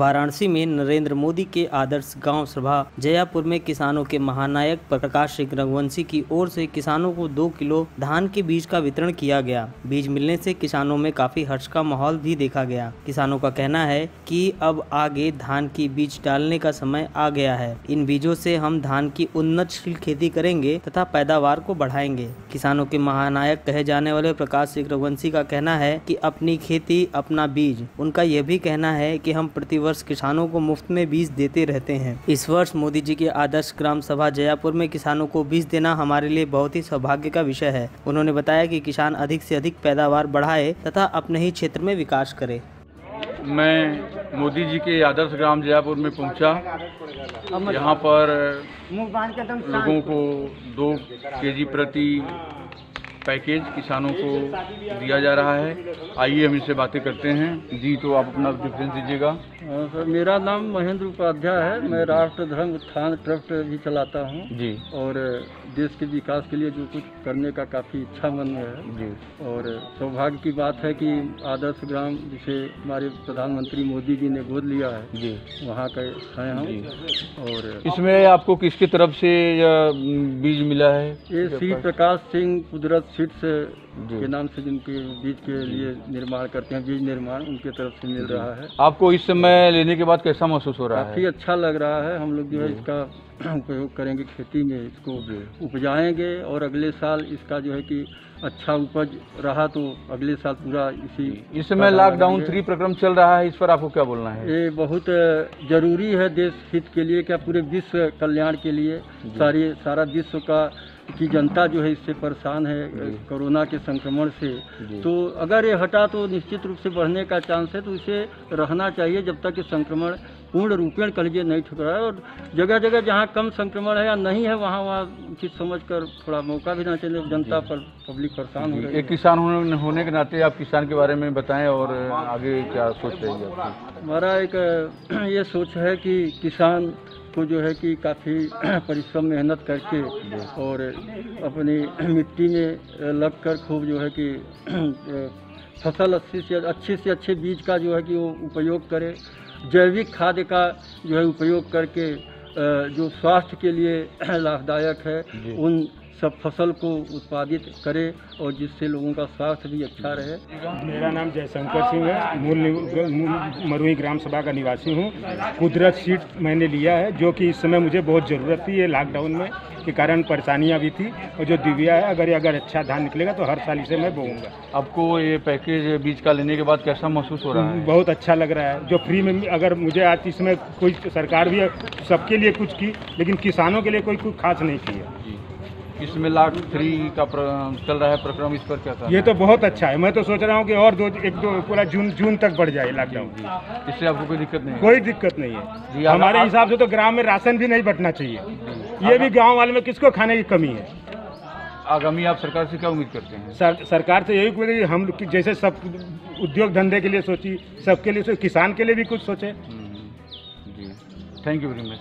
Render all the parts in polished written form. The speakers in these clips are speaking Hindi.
वाराणसी में नरेंद्र मोदी के आदर्श गांव सभा जयापुर में किसानों के महानायक प्रकाश सिंह रघुवंशी की ओर से किसानों को 2 किलो धान के बीज का वितरण किया गया। बीज मिलने से किसानों में काफी हर्ष का माहौल भी देखा गया। किसानों का कहना है कि अब आगे धान की बीज डालने का समय आ गया है। इन बीजों से हम धान की उन्नतशील खेती करेंगे तथा पैदावार को बढ़ाएंगे। किसानों के महानायक कहे जाने वाले प्रकाश सिंह रघुवंशी का कहना है कि अपनी खेती अपना बीज। उनका यह भी कहना है कि हम प्रतिवर्ष किसानों को मुफ्त में बीज देते रहते हैं। इस वर्ष मोदी जी के आदर्श ग्राम सभा जयापुर में किसानों को बीज देना हमारे लिए बहुत ही सौभाग्य का विषय है। उन्होंने बताया कि किसान अधिक से अधिक पैदावार बढ़ाए तथा अपने ही क्षेत्र में विकास करे। मैं मोदी जी के आदर्श ग्राम जयापुर में पहुंचा। यहाँ पर लोगों को 2 केजी प्रति पैकेज किसानों को दिया जा रहा है। आइए हम इससे बातें करते हैं। जी, तो आप अपना डिफरेंस दीजिएगा। सर, मेरा नाम महेंद्र उपाध्याय है। मैं राष्ट्र धर्म उत्थान ट्रस्ट भी चलाता हूँ जी, और देश के विकास के लिए जो कुछ करने का काफ़ी इच्छा मन में है जी। और सौभाग्य की बात है कि आदर्श ग्राम जिसे हमारे प्रधानमंत्री मोदी जी ने गोद लिया है जी, वहाँ के हैं हम। जी। और इसमें आपको किसकी तरफ से बीज मिला है? ये श्री प्रकाश सिंह कुदरत सीड्स के नाम से जिनके बीज के लिए निर्माण करते हैं, बीज निर्माण उनके तरफ से मिल रहा है। आपको इस समय लेने के बाद कैसा महसूस हो रहा है? काफ़ी अच्छा लग रहा है। हम लोग जो है इसका उपयोग करेंगे, खेती में इसको उपजाएंगे और अगले साल इसका जो है कि अच्छा उपज रहा तो अगले साल पूरा इस समय लॉकडाउन 3 प्रक्रम चल रहा है, इस पर आपको क्या बोलना है? ये बहुत जरूरी है देश हित के लिए, क्या पूरे विश्व कल्याण के लिए। सारा विश्व की जनता जो है इससे परेशान है कोरोना के संक्रमण से। तो अगर ये हटा तो निश्चित रूप से बढ़ने का चांस है, तो इसे रहना चाहिए जब तक कि संक्रमण पूर्ण रूपेण कहिए नहीं ठुकरा है। और जगह जगह जहाँ कम संक्रमण है या नहीं है वहाँ उचित समझकर थोड़ा मौका भी ना चाहिए। जनता पर पब्लिक परेशान हो रही है। एक किसान होने के नाते आप किसान के बारे में बताएं और आगे क्या सोच रही है आपकी? हमारा एक ये सोच है कि किसान को जो है कि काफ़ी परिश्रम मेहनत करके और अपनी मिट्टी में लग कर खूब जो है कि फसल अच्छे से अच्छे बीज का जो है कि वो उपयोग करे। जैविक खाद का जो है उपयोग करके जो स्वास्थ्य के लिए लाभदायक है उन सब फसल को उत्पादित करे और जिससे लोगों का स्वास्थ्य भी अच्छा रहे। मेरा नाम जयशंकर सिंह है। मूल मरुई ग्राम सभा का निवासी हूँ। कुदरत सीड मैंने लिया है जो कि इस समय मुझे बहुत ज़रूरत थी। ये लॉकडाउन में के कारण परेशानियाँ भी थी और जो दिव्या है अगर अच्छा धान निकलेगा तो हर साल इसे मैं बोऊंगा। आपको ये पैकेज बीज का लेने के बाद कैसा महसूस हो रहा है? बहुत अच्छा लग रहा है। जो फ्री में अगर मुझे आज इसमें कोई सरकार भी सबके लिए कुछ की, लेकिन किसानों के लिए कोई खास नहीं किया। इसमें लॉकडाउन 3 का चल रहा है प्रक्रम, इस पर क्या कहना? ये तो बहुत अच्छा है। मैं तो सोच रहा हूँ कि और पूरा जून तक बढ़ जाए लॉकडाउन। इससे आपको कोई दिक्कत नहीं है? कोई दिक्कत नहीं है। हमारे हिसाब से तो ग्राम में राशन भी नहीं बंटना चाहिए। ये भी गांव वाले में किसको खाने की कमी है? आगामी आप सरकार से क्या उम्मीद करते हैं? सरकार से यही कोई हम जैसे सब उद्योग धंधे के लिए सोची, सबके लिए किसान के लिए भी कुछ सोचे। जी, thank you very much.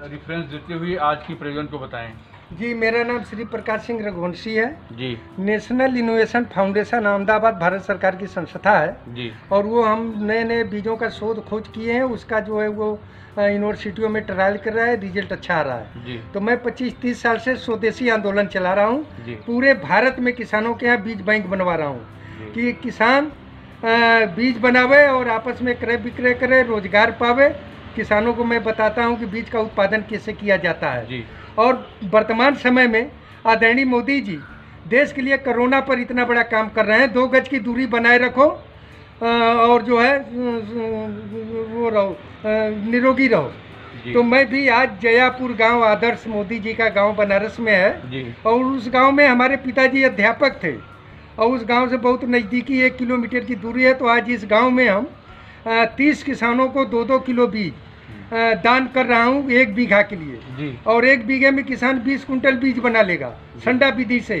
Reference देते हुए आज की प्रयोजन को बताएं। जी, मेरा नाम श्री प्रकाश सिंह रघुवंशी है ji. National innovation foundation Ahmedabad Bharat सरकार की संस्था है जी। और वो हम नए बीजों का शोध खोज किए हैं। उसका जो है वो यूनिवर्सिटियों में ट्रायल कर रहा है, रिजल्ट अच्छा आ रहा है जी। तो मैं 25-30 साल से स्वदेशी आंदोलन चला रहा हूँ। पूरे भारत में किसानों के यहाँ बीज बैंक बनवा रहा हूँ कि किसान बीज बनावे और आपस में क्रय विक्रय करे, रोजगार पावे। किसानों को मैं बताता हूँ कि बीज का उत्पादन कैसे किया जाता है जी। और वर्तमान समय में आदरणीय मोदी जी देश के लिए कोरोना पर इतना बड़ा काम कर रहे हैं। 2 गज की दूरी बनाए रखो और जो है वो रहो, निरोगी रहो। तो मैं भी आज जयापुर गांव आदर्श मोदी जी का गांव बनारस में है जी। और उस गांव में हमारे पिताजी अध्यापक थे और उस गांव से बहुत नज़दीकी 1 किलोमीटर की दूरी है। तो आज इस गांव में हम 30 किसानों को 2-2 किलो बीज दान कर रहा हूँ 1 बीघा के लिए जी। और 1 बीघे में किसान 20 कुंटल बीज बना लेगा संडा विधि से।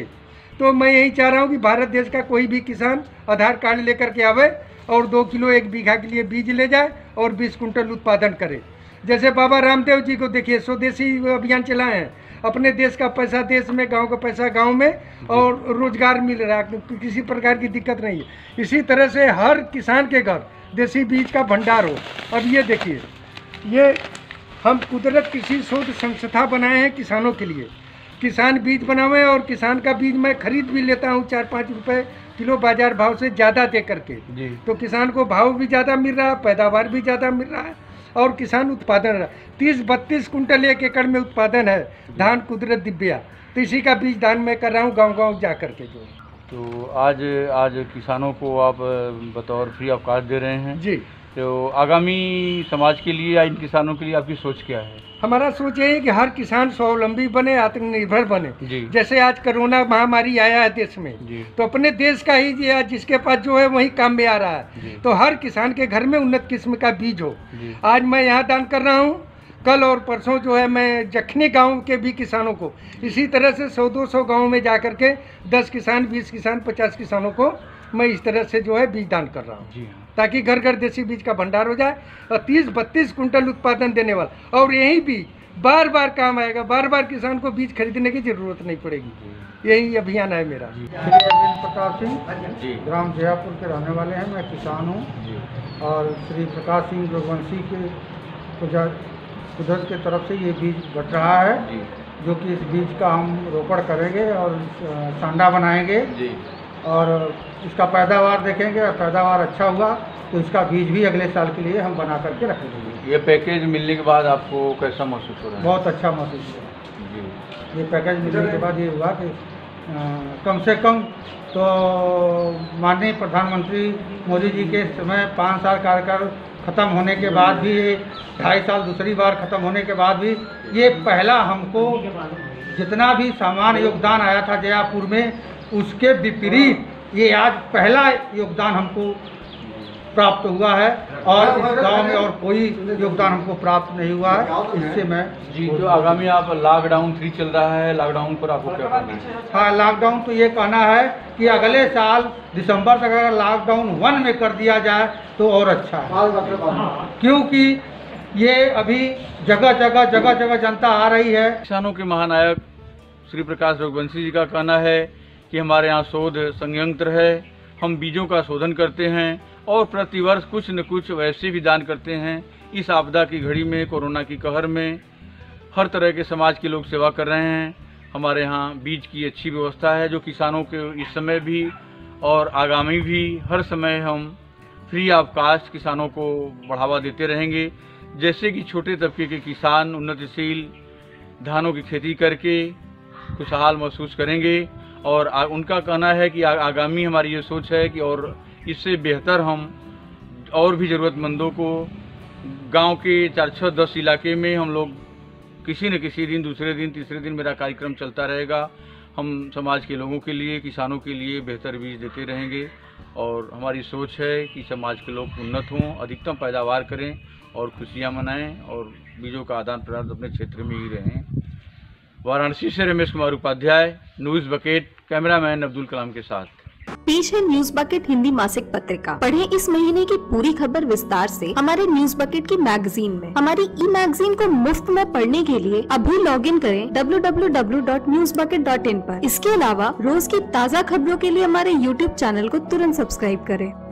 तो मैं यही चाह रहा हूँ कि भारत देश का कोई भी किसान आधार कार्ड लेकर के आवे और 2 किलो 1 बीघा के लिए बीज ले जाए और 20 कुंटल उत्पादन करे। जैसे बाबा रामदेव जी को देखिए, स्वदेशी अभियान चलाए हैं। अपने देश का पैसा देश में, गांव का पैसा गांव में, और रोजगार मिल रहा है, किसी प्रकार की दिक्कत नहीं है। इसी तरह से हर किसान के घर देसी बीज का भंडार हो। अब ये देखिए, ये हम कुदरत कृषि शोध संस्था बनाए हैं किसानों के लिए। किसान बीज बनावे और किसान का बीज मैं खरीद भी लेता हूँ 4-5 रुपए किलो बाजार भाव से ज़्यादा दे करके। तो किसान को भाव भी ज़्यादा मिल रहा है, पैदावार भी ज़्यादा मिल रहा है, और किसान उत्पादन 30-32 कुंटल एक एकड़ में उत्पादन है धान कुदरत दिव्या। तो इसी का बीज दान मैं कर रहा हूँ गांव-गांव जा करके। जो तो आज किसानों को आप बतौर फ्री अवकाश दे रहे हैं जी। तो आगामी समाज के लिए या इन किसानों के लिए आपकी सोच क्या है? हमारा सोच ये है कि हर किसान स्वावलंबी बने, आत्मनिर्भर बने। जैसे आज कोरोना महामारी आया है देश में, तो अपने देश का ही जिसके पास जो है वही काम में आ रहा है। तो हर किसान के घर में उन्नत किस्म का बीज हो। आज मैं यहाँ दान कर रहा हूँ, कल और परसों जो है मैं जखनी गांव के भी किसानों को इसी तरह से 100-200 गाँव में जा करके 10 किसान, 20 किसान, 50 किसानों को मैं इस तरह से जो है बीज दान कर रहा हूँ, ताकि घर घर देसी बीज का भंडार हो जाए और 30-32 कुंटल उत्पादन देने वाला। और यही बीज बार बार काम आएगा, बार बार किसान को बीज खरीदने की जरूरत नहीं पड़ेगी। यही अभियान है मेरा। श्री अरविंद प्रताप सिंह, ग्राम जयापुर के रहने वाले हैं। मैं किसान हूँ और श्री प्रकाश सिंह रघुवंशी के कुदरत के तरफ से ये बीज बट रहा है, जो कि इस बीज का हम रोपण करेंगे और सांडा बनाएंगे और इसका पैदावार देखेंगे। और पैदावार अच्छा हुआ तो इसका बीज भी अगले साल के लिए हम बना करके रख देंगे। ये पैकेज मिलने के बाद आपको कैसा महसूस हो रहा है? बहुत अच्छा महसूस हुआ। ये पैकेज मिलने के बाद ये हुआ कि कम से कम तो माननीय प्रधानमंत्री मोदी जी के समय 5 साल कार्यकाल ख़त्म होने के बाद भी, 2.5 साल दूसरी बार ख़त्म होने के बाद भी, ये पहला हमको जितना भी सामान योगदान आया था जयापुर में, उसके विपरीत ये आज पहला योगदान हमको प्राप्त हुआ है। और इस गांव में और कोई योगदान हमको प्राप्त नहीं हुआ है। इससे मैं जो आगामी आप लॉकडाउन 3 चल रहा है, लॉकडाउन पर आपको क्या कहना है? हाँ, लॉकडाउन तो ये कहना है कि अगले साल दिसंबर तक अगर लॉकडाउन 1 में कर दिया जाए तो और अच्छा है, क्योंकि ये अभी जगह जगह जनता आ रही है। किसानों के महानायक श्री प्रकाश रघुवंशी जी का कहना है कि हमारे यहाँ शोध संयंत्र है, हम बीजों का शोधन करते हैं और प्रतिवर्ष कुछ न कुछ वैसे भी दान करते हैं। इस आपदा की घड़ी में, कोरोना की कहर में हर तरह के समाज के लोग सेवा कर रहे हैं। हमारे यहाँ बीज की अच्छी व्यवस्था है, जो किसानों के इस समय भी और आगामी भी हर समय हम फ्री ऑफ कास्ट किसानों को बढ़ावा देते रहेंगे। जैसे कि छोटे तबके के किसान उन्नतिशील धानों की खेती करके खुशहाल महसूस करेंगे। और उनका कहना है कि आगामी हमारी ये सोच है कि और इससे बेहतर हम और भी ज़रूरतमंदों को गांव के 4-6-10 इलाके में हम लोग किसी न किसी दिन, दूसरे दिन, तीसरे दिन मेरा कार्यक्रम चलता रहेगा। हम समाज के लोगों के लिए, किसानों के लिए बेहतर बीज देते रहेंगे। और हमारी सोच है कि समाज के लोग उन्नत हों, अधिकतम पैदावार करें और खुशियाँ मनाएं और बीजों का आदान प्रदान अपने क्षेत्र में ही रहें। वाराणसी से Ramesh Kumar Upadhyay, news bucket, cameraman Abdul Kalam के साथ। पेश है न्यूज बकेट हिंदी मासिक पत्रिका। पढ़ें इस महीने की पूरी खबर विस्तार से हमारे न्यूज बकेट की मैगजीन में। हमारी ई मैगजीन को मुफ्त में पढ़ने के लिए अभी लॉगिन करें www.newsbucket.in पर। इसके अलावा रोज की ताज़ा खबरों के लिए हमारे YouTube चैनल को तुरंत सब्सक्राइब करें।